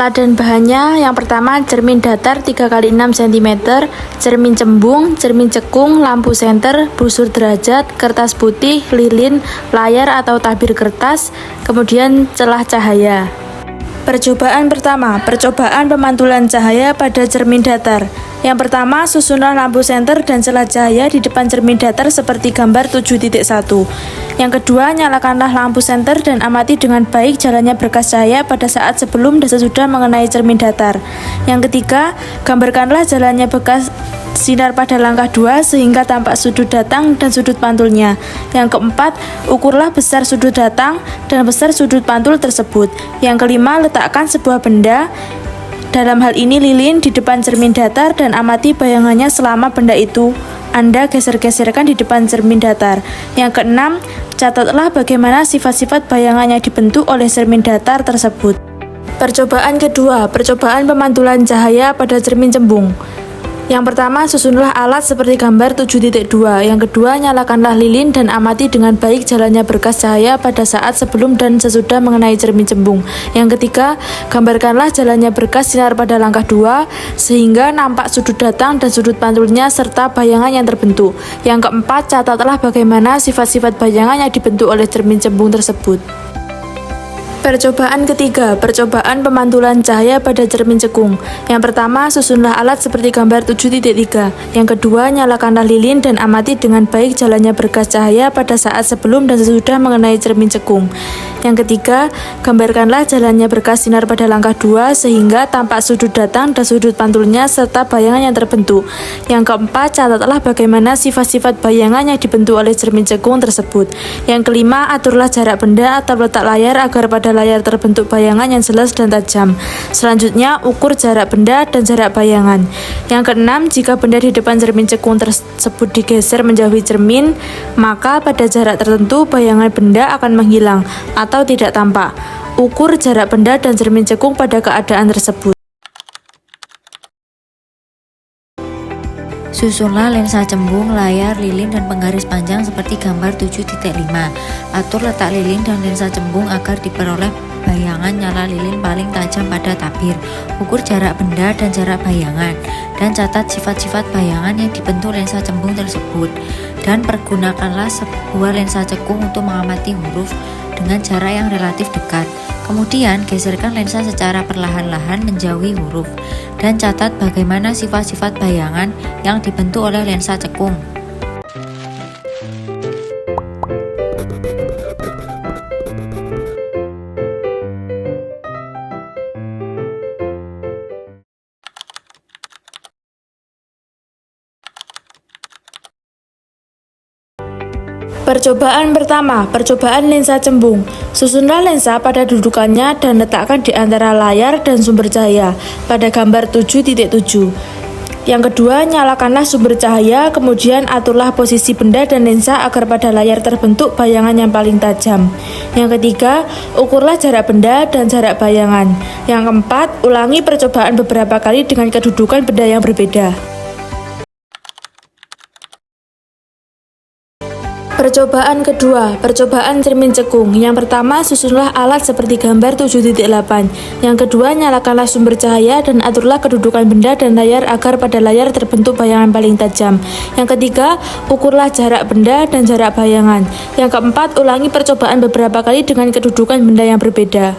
Alat dan bahannya, yang pertama cermin datar 3x6 cm, cermin cembung, cermin cekung, lampu senter, busur derajat, kertas putih, lilin, layar atau tabir kertas, kemudian celah cahaya. Percobaan pertama, percobaan pemantulan cahaya pada cermin datar. Yang pertama, susunlah lampu senter dan celah cahaya di depan cermin datar seperti gambar 7.1. Yang kedua, nyalakanlah lampu senter dan amati dengan baik jalannya berkas cahaya pada saat sebelum dan sesudah mengenai cermin datar. Yang ketiga, gambarkanlah jalannya bekas sinar pada langkah 2 sehingga tampak sudut datang dan sudut pantulnya. Yang keempat, ukurlah besar sudut datang dan besar sudut pantul tersebut. Yang kelima, letakkan sebuah benda, dalam hal ini lilin, di depan cermin datar dan amati bayangannya selama benda itu Anda geser-geserkan di depan cermin datar. Yang keenam, catatlah bagaimana sifat-sifat bayangan yang dibentuk oleh cermin datar tersebut. Percobaan kedua, percobaan pemantulan cahaya pada cermin cembung. Yang pertama, susunlah alat seperti gambar 7.2. Yang kedua, nyalakanlah lilin dan amati dengan baik jalannya berkas cahaya pada saat sebelum dan sesudah mengenai cermin cembung. Yang ketiga, gambarkanlah jalannya berkas sinar pada langkah 2 sehingga nampak sudut datang dan sudut pantulnya serta bayangan yang terbentuk. Yang keempat, catatlah bagaimana sifat-sifat bayangan yang dibentuk oleh cermin cembung tersebut. Percobaan ketiga, percobaan pemantulan cahaya pada cermin cekung. Yang pertama, susunlah alat seperti gambar 7.3. Yang kedua, nyalakanlah lilin dan amati dengan baik jalannya berkas cahaya pada saat sebelum dan sesudah mengenai cermin cekung. Yang ketiga, gambarkanlah jalannya berkas sinar pada langkah 2 sehingga tampak sudut datang dan sudut pantulnya serta bayangan yang terbentuk. Yang keempat, catatlah bagaimana sifat-sifat bayangan yang dibentuk oleh cermin cekung tersebut. Yang kelima, aturlah jarak benda atau letak layar agar pada layar terbentuk bayangan yang jelas dan tajam. Selanjutnya, ukur jarak benda dan jarak bayangan. Yang keenam, jika benda di depan cermin cekung tersebut digeser menjauhi cermin, maka pada jarak tertentu bayangan benda akan menghilang atau tidak tampak. Ukur jarak benda dan cermin cekung pada keadaan tersebut. Susunlah lensa cembung, layar, lilin, dan penggaris panjang seperti gambar 7.5. Atur letak lilin dan lensa cembung agar diperoleh bayangan nyala lilin paling tajam pada tabir. Ukur jarak benda dan jarak bayangan, dan catat sifat-sifat bayangan yang dibentuk lensa cembung tersebut. Dan pergunakanlah sebuah lensa cekung untuk mengamati huruf dengan jarak yang relatif dekat. Kemudian, geserkan lensa secara perlahan-lahan menjauhi huruf, dan catat bagaimana sifat-sifat bayangan yang dibentuk oleh lensa cekung. Percobaan pertama, percobaan lensa cembung. Susunlah lensa pada dudukannya dan letakkan di antara layar dan sumber cahaya pada gambar 7.7. Yang kedua, nyalakanlah sumber cahaya, kemudian aturlah posisi benda dan lensa agar pada layar terbentuk bayangan yang paling tajam. Yang ketiga, ukurlah jarak benda dan jarak bayangan. Yang keempat, ulangi percobaan beberapa kali dengan kedudukan benda yang berbeda. Percobaan kedua, percobaan cermin cekung. Yang pertama, susunlah alat seperti gambar 7.8. Yang kedua, nyalakanlah sumber cahaya dan aturlah kedudukan benda dan layar agar pada layar terbentuk bayangan paling tajam. Yang ketiga, ukurlah jarak benda dan jarak bayangan. Yang keempat, ulangi percobaan beberapa kali dengan kedudukan benda yang berbeda.